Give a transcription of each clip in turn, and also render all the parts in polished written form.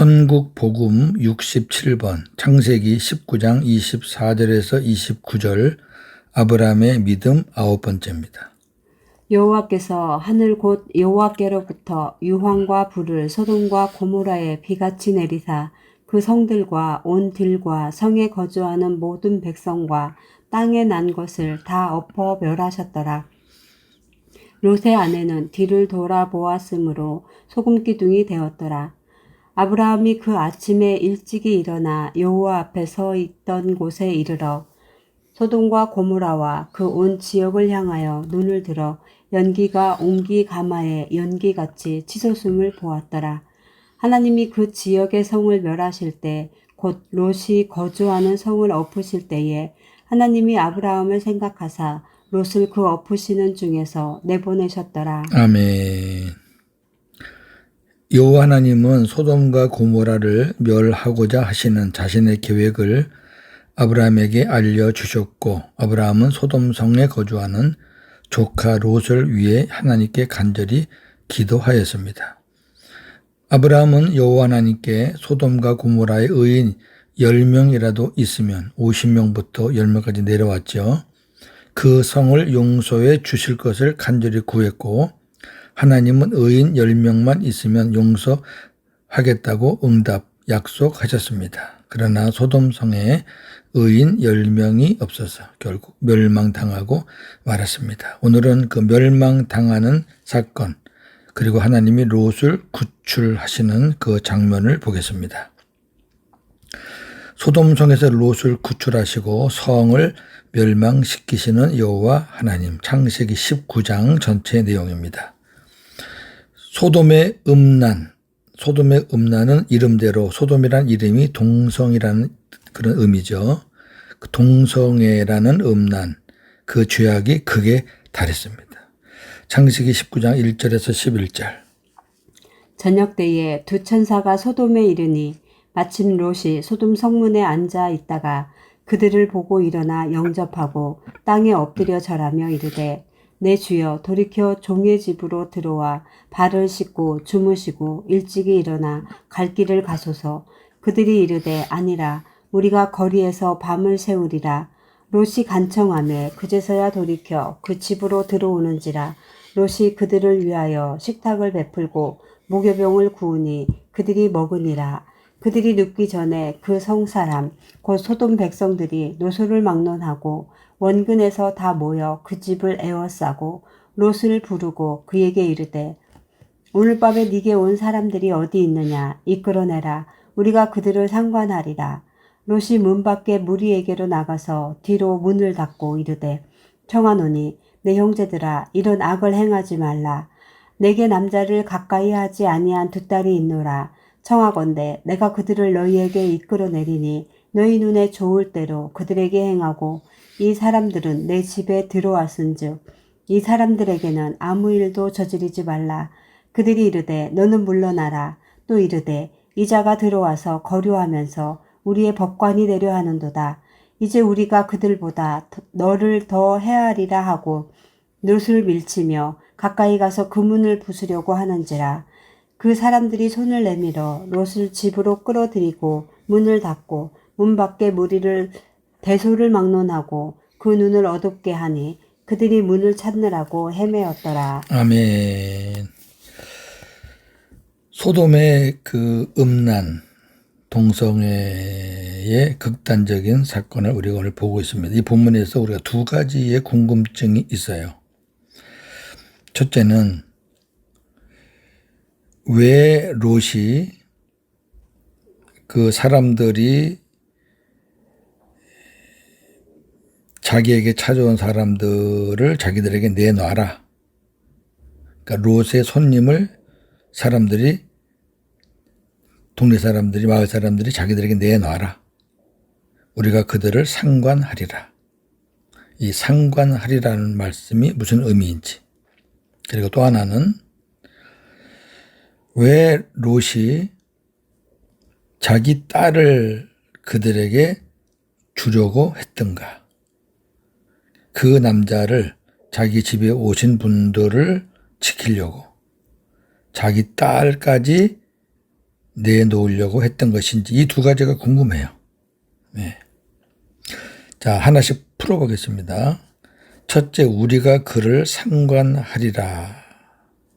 천국복음 67번 창세기 19장 24절에서 29절 아브라함의 믿음 9번째입니다. 여호와께서 하늘 곧 여호와께로부터 유황과 불을 소돔과 고모라에 비같이 내리사 그 성들과 온 들과 성에 거주하는 모든 백성과 땅에 난 것을 다 엎어 멸하셨더라. 롯의 아내는 뒤를 돌아보았으므로 소금기둥이 되었더라. 아브라함이 그 아침에 일찍이 일어나 여호와 앞에 서 있던 곳에 이르러 소돔과 고모라와 그 온 지역을 향하여 눈을 들어 연기가 옹기 가마에 연기같이 치솟음을 보았더라. 하나님이 그 지역의 성을 멸하실 때 곧 롯이 거주하는 성을 엎으실 때에 하나님이 아브라함을 생각하사 롯을 그 엎으시는 중에서 내보내셨더라. 아멘. 여호와 하나님은 소돔과 고모라를 멸하고자 하시는 자신의 계획을 아브라함에게 알려주셨고 아브라함은 소돔 성에 거주하는 조카 롯을 위해 하나님께 간절히 기도하였습니다. 아브라함은 여호와 하나님께 소돔과 고모라의 의인 10명이라도 있으면 50명부터 10명까지 내려왔죠. 그 성을 용서해 주실 것을 간절히 구했고 하나님은 의인 10명만 있으면 용서하겠다고 약속하셨습니다. 그러나 소돔 성에 의인 10명이 없어서 결국 멸망당하고 말았습니다. 오늘은 그 멸망당하는 사건 그리고 하나님이 롯을 구출하시는 그 장면을 보겠습니다. 소돔 성에서 롯을 구출하시고 성을 멸망시키시는 여호와 하나님, 창세기 19장 전체 내용입니다. 소돔의 음란은 이름대로 소돔이란 이름이 동성이라는 그런 의미죠. 그 동성애라는 음란, 그 죄악이 극에 달했습니다. 창세기 19장 1절에서 11절. 저녁 때에 두 천사가 소돔에 이르니 마침 롯이 소돔 성문에 앉아 있다가 그들을 보고 일어나 영접하고 땅에 엎드려 절하며 이르되 내 주여 돌이켜 종의 집으로 들어와 발을 씻고 주무시고 일찍이 일어나 갈 길을 가소서. 그들이 이르되 아니라 우리가 거리에서 밤을 새우리라. 롯이 간청하매 그제서야 돌이켜 그 집으로 들어오는지라. 롯이 그들을 위하여 식탁을 베풀고 무교병을 구우니 그들이 먹으니라. 그들이 눕기 전에 그 성사람 곧 소돔 백성들이 노소를 막론하고 원근에서 다 모여 그 집을 에워싸고 롯을 부르고 그에게 이르되 오늘 밤에 네게 온 사람들이 어디 있느냐 이끌어내라. 우리가 그들을 상관하리라. 롯이 문 밖에 무리에게로 나가서 뒤로 문을 닫고 이르되 청하노니 내 형제들아 이런 악을 행하지 말라. 내게 남자를 가까이 하지 아니한 두 딸이 있노라. 청하건대 내가 그들을 너희에게 이끌어내리니 너희 눈에 좋을 대로 그들에게 행하고 이 사람들은 내 집에 들어왔은즉 이 사람들에게는 아무 일도 저지르지 말라. 그들이 이르되 너는 물러나라. 또 이르되 이 자가 들어와서 거류하면서 우리의 법관이 되려 하는도다. 이제 우리가 그들보다 너를 더 헤아리라 하고 롯을 밀치며 가까이 가서 그 문을 부수려고 하는지라. 그 사람들이 손을 내밀어 롯을 집으로 끌어들이고 문을 닫고 문 밖에 무리를 대소를 막론하고 그 눈을 어둡게 하니 그들이 문을 찾느라고 헤매었더라. 아멘. 소돔의 그 음란, 동성애의 극단적인 사건을 우리가 오늘 보고 있습니다. 이 본문에서 우리가 두 가지의 궁금증이 있어요. 첫째는 왜 롯이 그 사람들이 자기에게 찾아온 사람들을 자기들에게 내놔라. 그러니까 롯의 손님을 동네 사람들이, 마을 사람들이 자기들에게 내놔라. 우리가 그들을 상관하리라. 이 상관하리라는 말씀이 무슨 의미인지. 그리고 또 하나는 왜 롯이 자기 딸을 그들에게 주려고 했던가. 그 남자를 자기 집에 오신 분들을 지키려고 자기 딸까지 내놓으려고 했던 것인지 이 두 가지가 궁금해요. 네. 자, 하나씩 풀어보겠습니다. 첫째, 우리가 그를 상관하리라.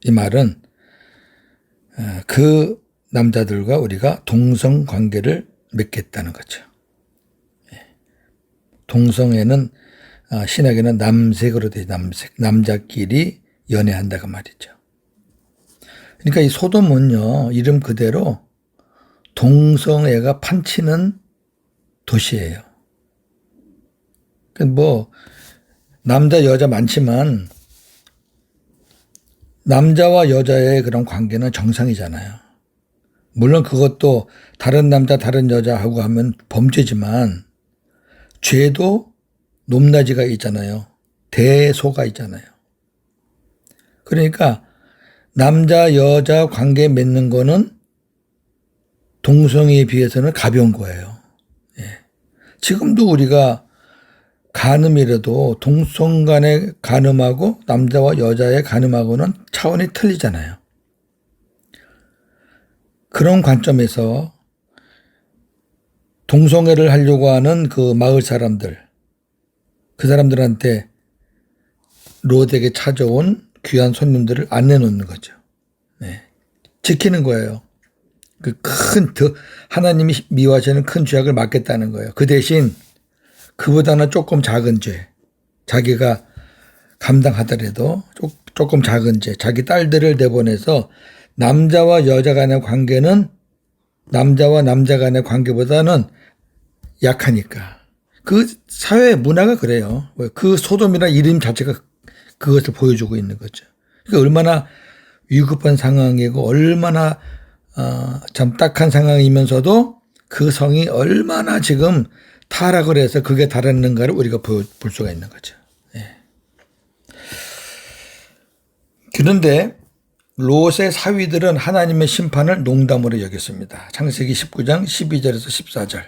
이 말은 그 남자들과 우리가 동성 관계를 맺겠다는 거죠. 동성애는 신학에는 남색으로 돼 남색, 남자끼리 연애한다고 말이죠. 그러니까 이 소돔은요, 이름 그대로 동성애가 판치는 도시예요. 뭐 남자 여자 많지만 남자와 여자의 그런 관계는 정상이잖아요. 물론 그것도 다른 남자 다른 여자하고 하면 범죄지만 죄도 높낮이가 있잖아요. 대소가 있잖아요. 그러니까 남자 여자 관계 맺는 거는 동성애에 비해서는 가벼운 거예요. 예. 지금도 우리가 간음이라도 동성 간의 간음하고 남자와 여자의 간음하고는 차원이 틀리잖아요. 그런 관점에서 동성애를 하려고 하는 그 마을 사람들, 그 사람들한테 롯에게 찾아온 귀한 손님들을 안 내놓는 거죠. 네. 지키는 거예요. 하나님이 미워하시는 큰 죄악을 막겠다는 거예요. 그 대신 그보다는 조금 작은 죄, 자기가 감당하더라도 조금 작은 죄, 자기 딸들을 내보내서 남자와 여자 간의 관계는 남자와 남자 간의 관계보다는 약하니까. 그 사회 문화가 그래요. 그 소돔이라는 이름 자체가 그것을 보여주고 있는 거죠. 그러니까 얼마나 위급한 상황이고 얼마나 참 딱한 상황이면서도 그 성이 얼마나 지금 타락을 해서 그게 달았는가를 우리가 볼 수가 있는 거죠. 예. 그런데 롯의 사위들은 하나님의 심판을 농담으로 여겼습니다. 창세기 19장 12절에서 14절.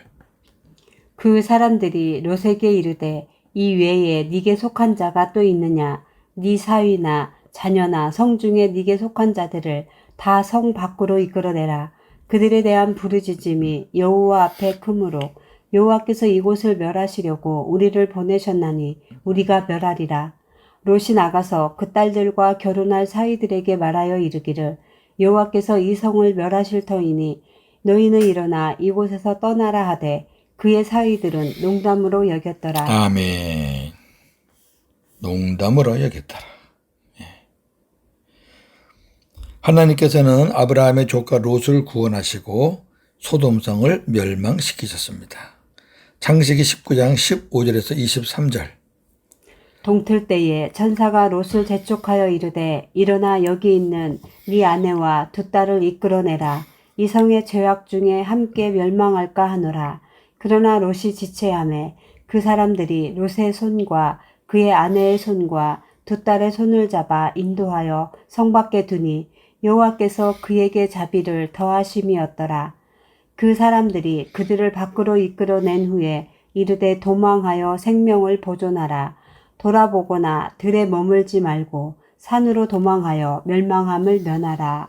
그 사람들이 롯에게 이르되 이 외에 네게 속한 자가 또 있느냐? 네 사위나 자녀나 성 중에 네게 속한 자들을 다 성 밖으로 이끌어내라. 그들에 대한 부르짖음이 여호와 앞에 크므로 여호와께서 이곳을 멸하시려고 우리를 보내셨나니 우리가 멸하리라. 롯이 나가서 그 딸들과 결혼할 사위들에게 말하여 이르기를 여호와께서 이 성을 멸하실 터이니 너희는 일어나 이곳에서 떠나라 하되 그의 사위들은 농담으로 여겼더라. 아멘. 농담으로 여겼더라. 하나님께서는 아브라함의 조카 롯을 구원하시고 소돔성을 멸망시키셨습니다. 창세기 19장 15절에서 23절. 동틀 때에 천사가 롯을 재촉하여 이르되 일어나 여기 있는 네 아내와 두 딸을 이끌어내라. 이 성의 죄악 중에 함께 멸망할까 하노라. 그러나 롯이 지체하매 그 사람들이 롯의 손과 그의 아내의 손과 두 딸의 손을 잡아 인도하여 성 밖에 두니 여호와께서 그에게 자비를 더하심이었더라. 그 사람들이 그들을 밖으로 이끌어낸 후에 이르되 도망하여 생명을 보존하라. 돌아보거나 들에 머물지 말고 산으로 도망하여 멸망함을 면하라.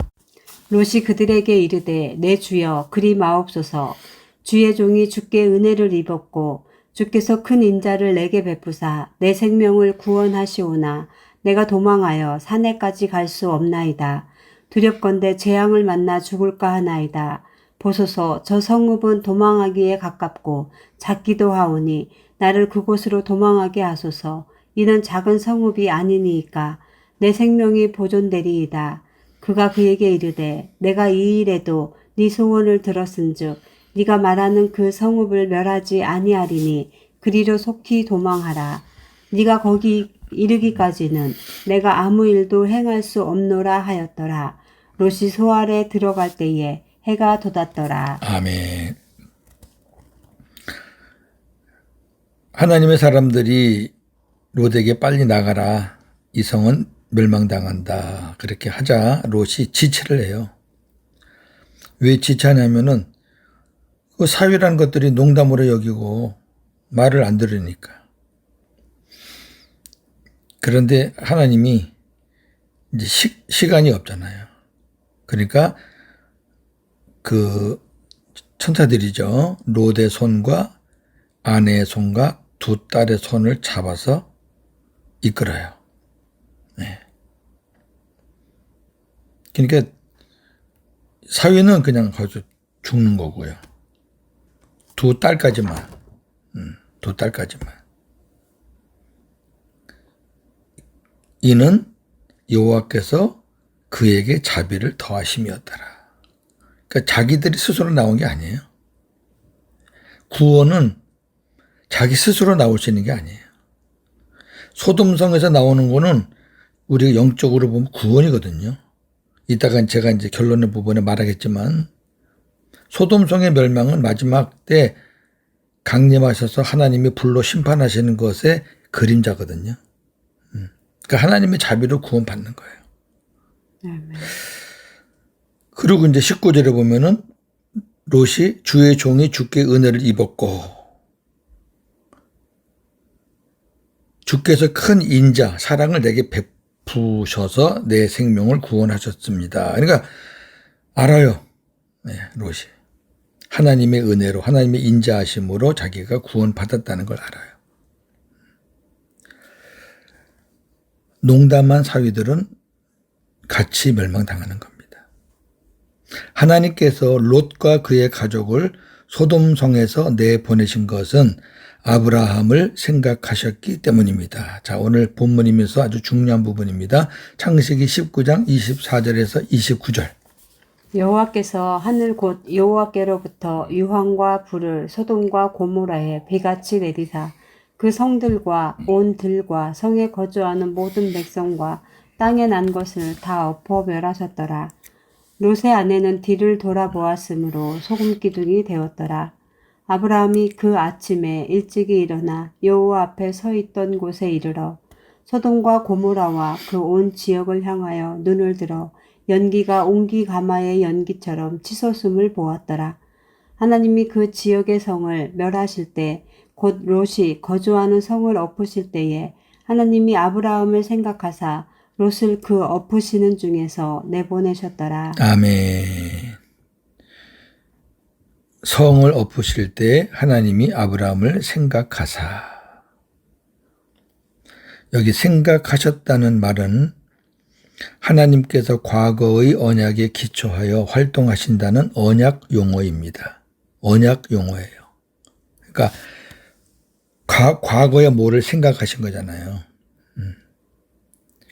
롯이 그들에게 이르되 내 주여 그리 마옵소서. 주의 종이 주께 은혜를 입었고 주께서 큰 인자를 내게 베푸사 내 생명을 구원하시오나 내가 도망하여 산에까지 갈 수 없나이다. 두렵건대 재앙을 만나 죽을까 하나이다. 보소서 저 성읍은 도망하기에 가깝고 작기도 하오니 나를 그곳으로 도망하게 하소서. 이는 작은 성읍이 아니니이까 내 생명이 보존되리이다. 그가 그에게 이르되 내가 이 일에도 네 소원을 들었은즉 네가 말하는 그 성읍을 멸하지 아니하리니 그리로 속히 도망하라. 네가 거기 이르기까지는 내가 아무 일도 행할 수 없노라 하였더라. 롯이 소알에 들어갈 때에 해가 돋았더라. 아멘. 하나님의 사람들이 롯에게 빨리 나가라. 이 성은 멸망당한다. 그렇게 하자 롯이 지체를 해요. 왜 지체하냐면은 그 사위라는 것들이 농담으로 여기고 말을 안 들으니까. 그런데 하나님이 이제 시간이 없잖아요. 그러니까 그 천사들이죠. 롯의 손과 아내의 손과 두 딸의 손을 잡아서 이끌어요. 네. 그러니까 사위는 그냥 거기서 죽는 거고요. 두 딸까지만. 두 딸까지만. 이는 여호와께서 그에게 자비를 더하심이었더라. 그러니까 자기들이 스스로 나온 게 아니에요. 구원은 자기 스스로 나올 수 있는 게 아니에요. 소돔성에서 나오는 거는 우리가 영적으로 보면 구원이거든요. 이따가 제가 이제 결론의 부분에 말하겠지만 소돔성의 멸망은 마지막 때 강림하셔서 하나님이 불로 심판하시는 것의 그림자거든요. 그러니까 하나님의 자비로 구원받는 거예요. 아멘. 그리고 이제 19절에 보면은 롯이 주의 종이 주께 은혜를 입었고 주께서 큰 인자 사랑을 내게 베푸셔서 내 생명을 구원하셨습니다. 그러니까 알아요. 네, 롯이 하나님의 은혜로 하나님의 인자하심으로 자기가 구원받았다는 걸 알아요. 농담한 사위들은 같이 멸망당하는 겁니다. 하나님께서 롯과 그의 가족을 소돔성에서 내보내신 것은 아브라함을 생각하셨기 때문입니다. 자, 오늘 본문이면서 아주 중요한 부분입니다. 창세기 19장 24절에서 29절. 여호와께서 하늘 곧 여호와께로부터 유황과 불을 소돔과 고모라에 비같이 내리사 그 성들과 온 들과 성에 거주하는 모든 백성과 땅에 난 것을 다 엎어 멸하셨더라. 롯의 아내는 뒤를 돌아보았으므로 소금 기둥이 되었더라. 아브라함이 그 아침에 일찍이 일어나 여호와 앞에 서 있던 곳에 이르러 소돔과 고모라와 그 온 지역을 향하여 눈을 들어 연기가 옹기 가마의 연기처럼 치솟음을 보았더라. 하나님이 그 지역의 성을 멸하실 때 곧 롯이 거주하는 성을 엎으실 때에 하나님이 아브라함을 생각하사 롯을 그 엎으시는 중에서 내보내셨더라. 아멘. 성을 엎으실 때 하나님이 아브라함을 생각하사. 여기 생각하셨다는 말은 하나님께서 과거의 언약에 기초하여 활동하신다는 언약 용어입니다. 언약 용어예요. 그러니까 과거에 뭐를 생각하신 거잖아요.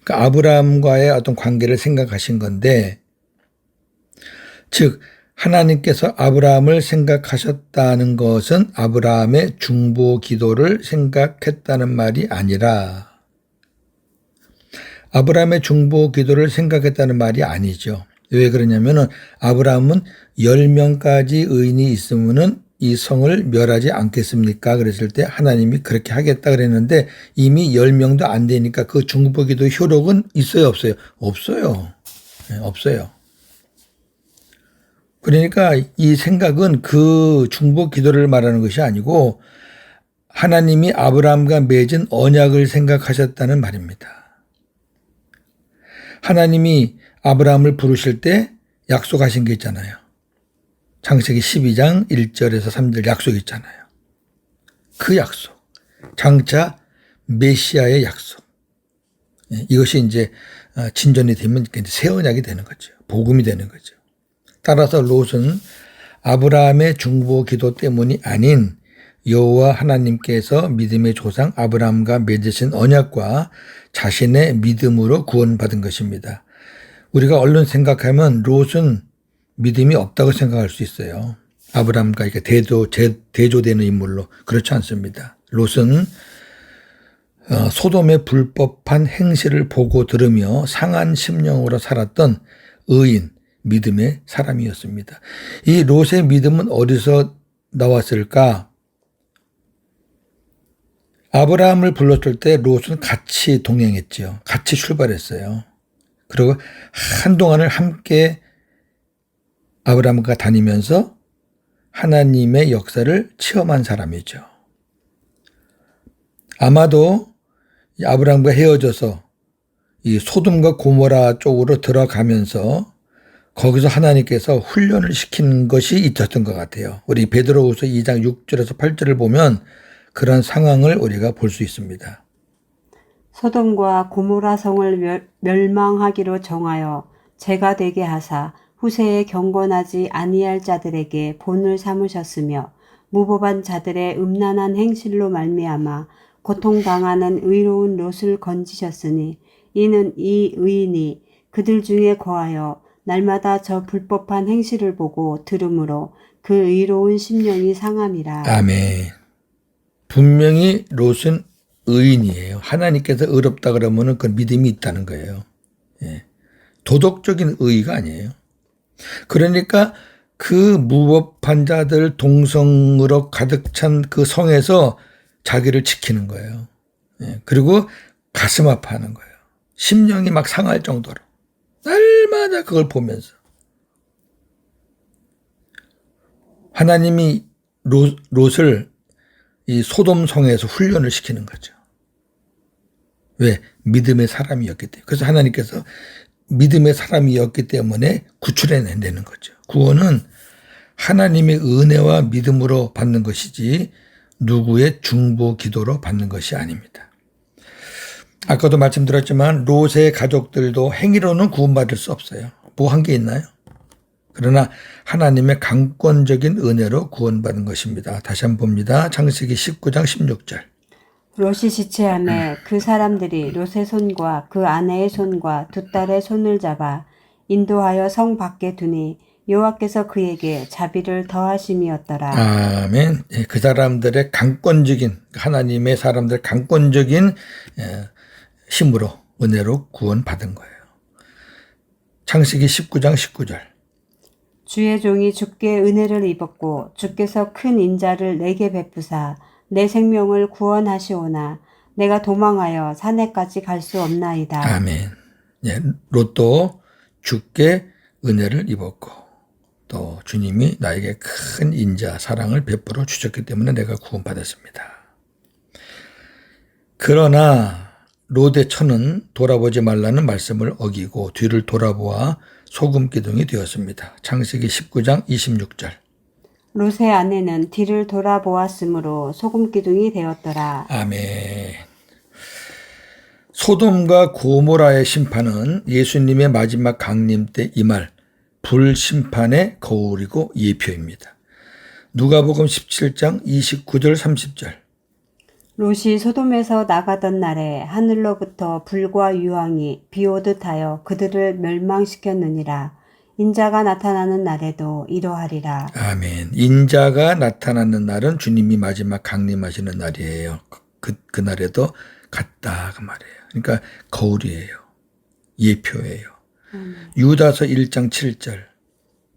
그러니까 아브라함과의 어떤 관계를 생각하신 건데, 즉 하나님께서 아브라함을 생각하셨다는 것은 아브라함의 중보 기도를 생각했다는 말이 아니라 아브라함의 중보 기도를 생각했다는 말이 아니죠. 왜 그러냐면은 아브라함은 10명까지 의인이 있으면은 이 성을 멸하지 않겠습니까? 그랬을 때 하나님이 그렇게 하겠다 그랬는데 이미 10명도 안 되니까 그 중보 기도 효력은 있어요, 없어요? 없어요. 네, 없어요. 그러니까 이 생각은 그 중보 기도를 말하는 것이 아니고 하나님이 아브라함과 맺은 언약을 생각하셨다는 말입니다. 하나님이 아브라함을 부르실 때 약속하신 게 있잖아요. 창세기 12장 1절에서 3절 약속 있잖아요. 그 약속. 장차 메시아의 약속. 이것이 이제 진전이 되면 새 언약이 되는 거죠. 복음이 되는 거죠. 따라서 롯은 아브라함의 중보 기도 때문이 아닌 여호와 하나님께서 믿음의 조상 아브라함과 맺으신 언약과 자신의 믿음으로 구원받은 것입니다. 우리가 얼른 생각하면 롯은 믿음이 없다고 생각할 수 있어요. 아브라함과 이렇게 대조되는 인물로. 그렇지 않습니다. 롯은 소돔의 불법한 행실을 보고 들으며 상한 심령으로 살았던 의인, 믿음의 사람이었습니다. 이 롯의 믿음은 어디서 나왔을까? 아브라함을 불렀을 때 롯은 같이 동행했죠. 같이 출발했어요. 그리고 한동안을 함께 아브라함과 다니면서 하나님의 역사를 체험한 사람이죠. 아마도 아브라함과 헤어져서 이 소돔과 고모라 쪽으로 들어가면서 거기서 하나님께서 훈련을 시킨 것이 있었던 것 같아요. 우리 베드로후서 2장 6절에서 8절을 보면 그런 상황을 우리가 볼 수 있습니다. 소돔과 고모라 성을 멸망하기로 정하여 죄가 되게 하사 후세에 경건하지 아니할 자들에게 본을 삼으셨으며 무법한 자들의 음란한 행실로 말미암아 고통당하는 의로운 롯을 건지셨으니 이는 이 의인이 그들 중에 거하여 날마다 저 불법한 행실을 보고 들으므로 그 의로운 심령이 상함이라. 아멘. 분명히 롯은 의인이에요. 하나님께서 의롭다 그러면은 그 믿음이 있다는 거예요. 예. 도덕적인 의의가 아니에요. 그러니까 그 무법한 자들 동성으로 가득 찬 그 성에서 자기를 지키는 거예요. 예. 그리고 가슴 아파하는 거예요. 심령이 막 상할 정도로. 날마다 그걸 보면서. 하나님이 롯을 이 소돔 성에서 훈련을 시키는 거죠. 왜? 믿음의 사람이었기 때문에. 그래서 하나님께서 믿음의 사람이었기 때문에 구출해내는 거죠. 구원은 하나님의 은혜와 믿음으로 받는 것이지 누구의 중보 기도로 받는 것이 아닙니다. 아까도 말씀드렸지만 롯의 가족들도 행위로는 구원받을 수 없어요. 뭐 한 게 있나요? 그러나 하나님의 강권적인 은혜로 구원받은 것입니다. 다시 한번 봅니다. 창세기 19장 16절. 롯이 지체하매 그 사람들이 롯의 손과 그 아내의 손과 두 딸의 손을 잡아 인도하여 성 밖에 두니 여호와께서 그에게 자비를 더하심이었더라. 아멘. 그 사람들의 강권적인 하나님의 사람들 강권적인 힘으로 은혜로 구원받은 거예요. 창세기 19장 19절. 주의 종이 주께 은혜를 입었고 주께서 큰 인자를 내게 베푸사 내 생명을 구원하시오나 내가 도망하여 산에까지 갈 수 없나이다. 아멘. 예, 롯도 주께 은혜를 입었고 또 주님이 나에게 큰 인자 사랑을 베풀어 주셨기 때문에 내가 구원받았습니다. 그러나 롯의 처는 돌아보지 말라는 말씀을 어기고 뒤를 돌아보아 소금 기둥이 되었습니다. 창세기 19장 26절. 롯의 아내는 뒤를 돌아보았으므로 소금 기둥이 되었더라. 아멘. 소돔과 고모라의 심판은 예수님의 마지막 강림 때 임할 불심판의 거울이고 예표입니다. 누가복음 17장 29절 30절. 롯이 소돔에서 나가던 날에 하늘로부터 불과 유황이 비오듯 하여 그들을 멸망시켰느니라. 인자가 나타나는 날에도 이러하리라. 아멘. 인자가 나타나는 날은 주님이 마지막 강림하시는 날이에요. 그 날에도 같다 그 말이에요. 그러니까 거울이에요. 예표예요. 유다서 1장 7절.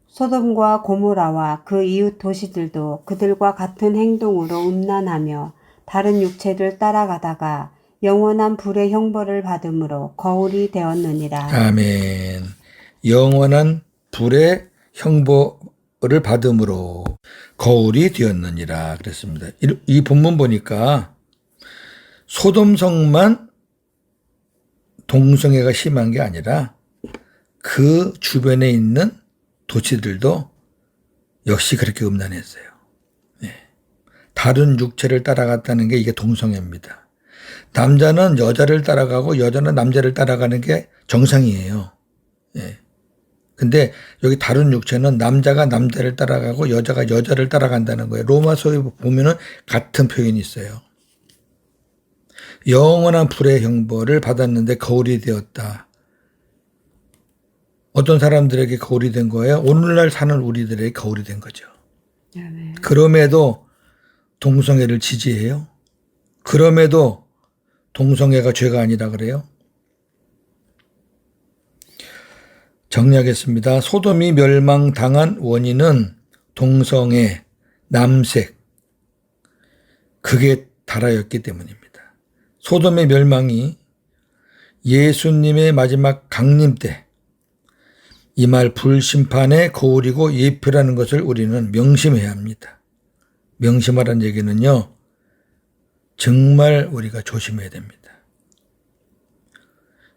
소돔과 고모라와 그 이웃 도시들도 그들과 같은 행동으로 음란하며 다른 육체를 따라가다가 영원한 불의 형벌을 받음으로 거울이 되었느니라. 아멘. 영원한 불의 형벌을 받음으로 거울이 되었느니라 그랬습니다. 이 본문 보니까 소돔성만 동성애가 심한 게 아니라 그 주변에 있는 도시들도 역시 그렇게 음란했어요. 다른 육체를 따라갔다는 게 이게 동성애입니다. 남자는 여자를 따라가고 여자는 남자를 따라가는 게 정상이에요. 예. 근데 여기 다른 육체는 남자가 남자를 따라가고 여자가 여자를 따라간다는 거예요. 로마서에 보면은 같은 표현이 있어요. 영원한 불의 형벌을 받았는데 거울이 되었다. 어떤 사람들에게 거울이 된 거예요? 오늘날 사는 우리들에게 거울이 된 거죠. 네. 그럼에도 동성애를 지지해요? 그럼에도 동성애가 죄가 아니라 그래요? 정리하겠습니다. 소돔이 멸망당한 원인은 동성애, 남색, 극에 달하였기 때문입니다. 소돔의 멸망이 예수님의 마지막 강림 때 임할 불심판의 거울이고 예표라는 것을 우리는 명심해야 합니다. 명심하라는 얘기는요, 정말 우리가 조심해야 됩니다.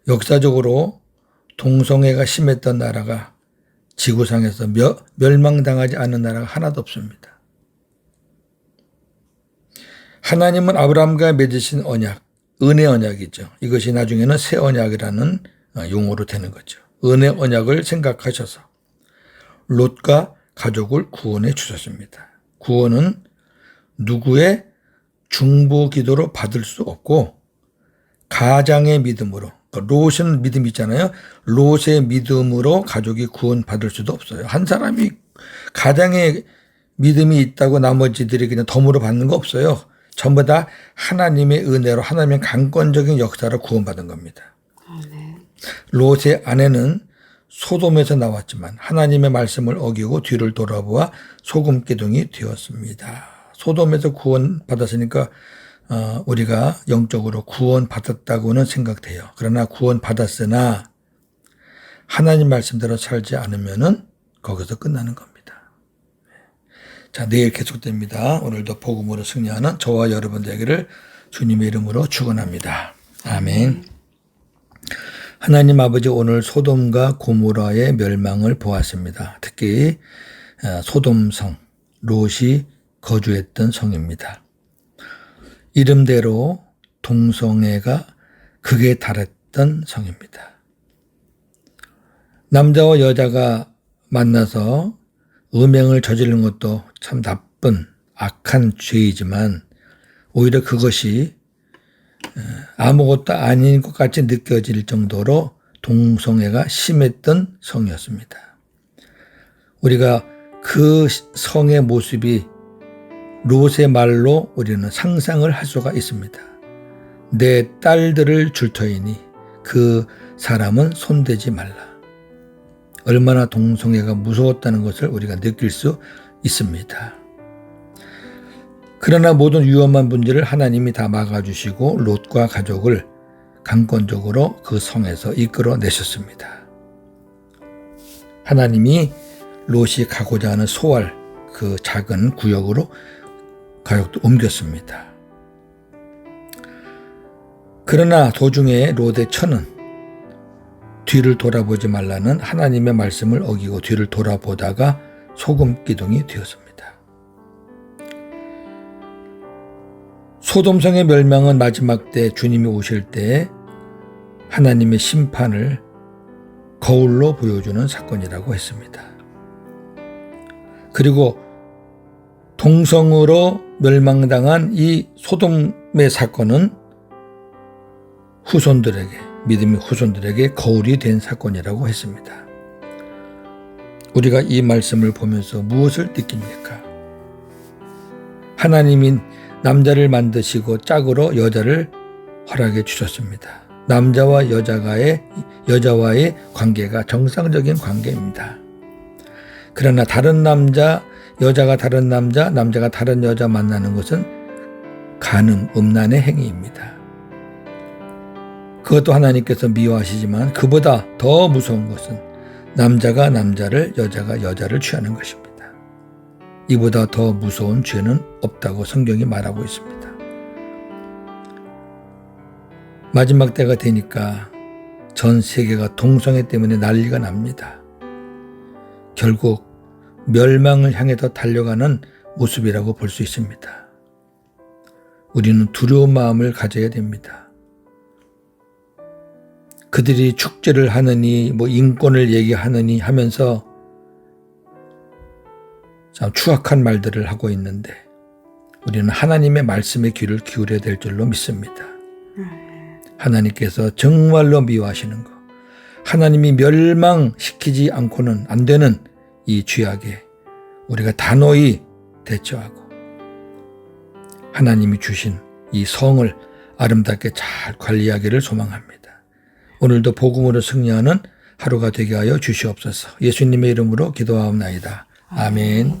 역사적으로 동성애가 심했던 나라가 지구상에서 멸망당하지 않는 나라가 하나도 없습니다. 하나님은 아브라함과 맺으신 언약, 은혜 언약이죠. 이것이 나중에는 새 언약이라는 용어로 되는 거죠. 은혜 언약을 생각하셔서 롯과 가족을 구원해 주셨습니다. 구원은 누구의 중보 기도로 받을 수 없고 가장의 믿음으로, 롯은 믿음이 있잖아요. 롯의 믿음으로 가족이 구원받을 수도 없어요. 한 사람이 가장의 믿음이 있다고 나머지들이 그냥 덤으로 받는 거 없어요. 전부 다 하나님의 은혜로 하나님의 강권적인 역사로 구원받은 겁니다. 롯의 아내는 소돔에서 나왔지만 하나님의 말씀을 어기고 뒤를 돌아보아 소금기둥이 되었습니다. 소돔에서 구원받았으니까 우리가 영적으로 구원받았다고는 생각돼요. 그러나 구원받았으나 하나님 말씀대로 살지 않으면은 거기서 끝나는 겁니다. 자, 내일 계속됩니다. 오늘도 복음으로 승리하는 저와 여러분 되기를 주님의 이름으로 축원합니다. 아멘. 하나님 아버지, 오늘 소돔과 고모라의 멸망을 보았습니다. 특히 소돔성, 롯이 거주했던 성입니다. 이름대로 동성애가 극에 달했던 성입니다. 남자와 여자가 만나서 음행을 저지르는 것도 참 나쁜 악한 죄이지만 오히려 그것이 아무것도 아닌 것 같이 느껴질 정도로 동성애가 심했던 성이었습니다. 우리가 그 성의 모습이 롯의 말로 우리는 상상을 할 수가 있습니다. 내 딸들을 줄 터이니 그 사람은 손대지 말라. 얼마나 동성애가 무서웠다는 것을 우리가 느낄 수 있습니다. 그러나 모든 위험한 문제를 하나님이 다 막아주시고 롯과 가족을 강권적으로 그 성에서 이끌어내셨습니다. 하나님이 롯이 가고자 하는 소알, 그 작은 구역으로 가족도 옮겼습니다. 그러나 도중에 롯의 처는 뒤를 돌아보지 말라는 하나님의 말씀을 어기고 뒤를 돌아보다가 소금기둥이 되었습니다. 소돔성의 멸망은 마지막 때 주님이 오실 때 하나님의 심판을 거울로 보여주는 사건이라고 했습니다. 그리고 동성으로 멸망당한 이 소돔의 사건은 후손들에게, 믿음의 후손들에게 거울이 된 사건이라고 했습니다. 우리가 이 말씀을 보면서 무엇을 느낍니까? 하나님이 남자를 만드시고 짝으로 여자를 허락해 주셨습니다. 남자와 여자와의 관계가 정상적인 관계입니다. 그러나 다른 남자, 여자가 다른 남자, 남자가 다른 여자 만나는 것은 간음, 음란의 행위입니다. 그것도 하나님께서 미워하시지만 그보다 더 무서운 것은 남자가 남자를, 여자가 여자를 취하는 것입니다. 이보다 더 무서운 죄는 없다고 성경이 말하고 있습니다. 마지막 때가 되니까 전 세계가 동성애 때문에 난리가 납니다. 결국 멸망을 향해 더 달려가는 모습이라고 볼 수 있습니다. 우리는 두려운 마음을 가져야 됩니다. 그들이 축제를 하느니 인권을 얘기하느니 하면서 참 추악한 말들을 하고 있는데 우리는 하나님의 말씀에 귀를 기울여야 될 줄로 믿습니다. 하나님께서 정말로 미워하시는 것, 하나님이 멸망시키지 않고는 안 되는 이 죄악에 우리가 단호히 대처하고 하나님이 주신 이 성을 아름답게 잘 관리하기를 소망합니다. 오늘도 복음으로 승리하는 하루가 되게 하여 주시옵소서. 예수님의 이름으로 기도하옵나이다. 아멘.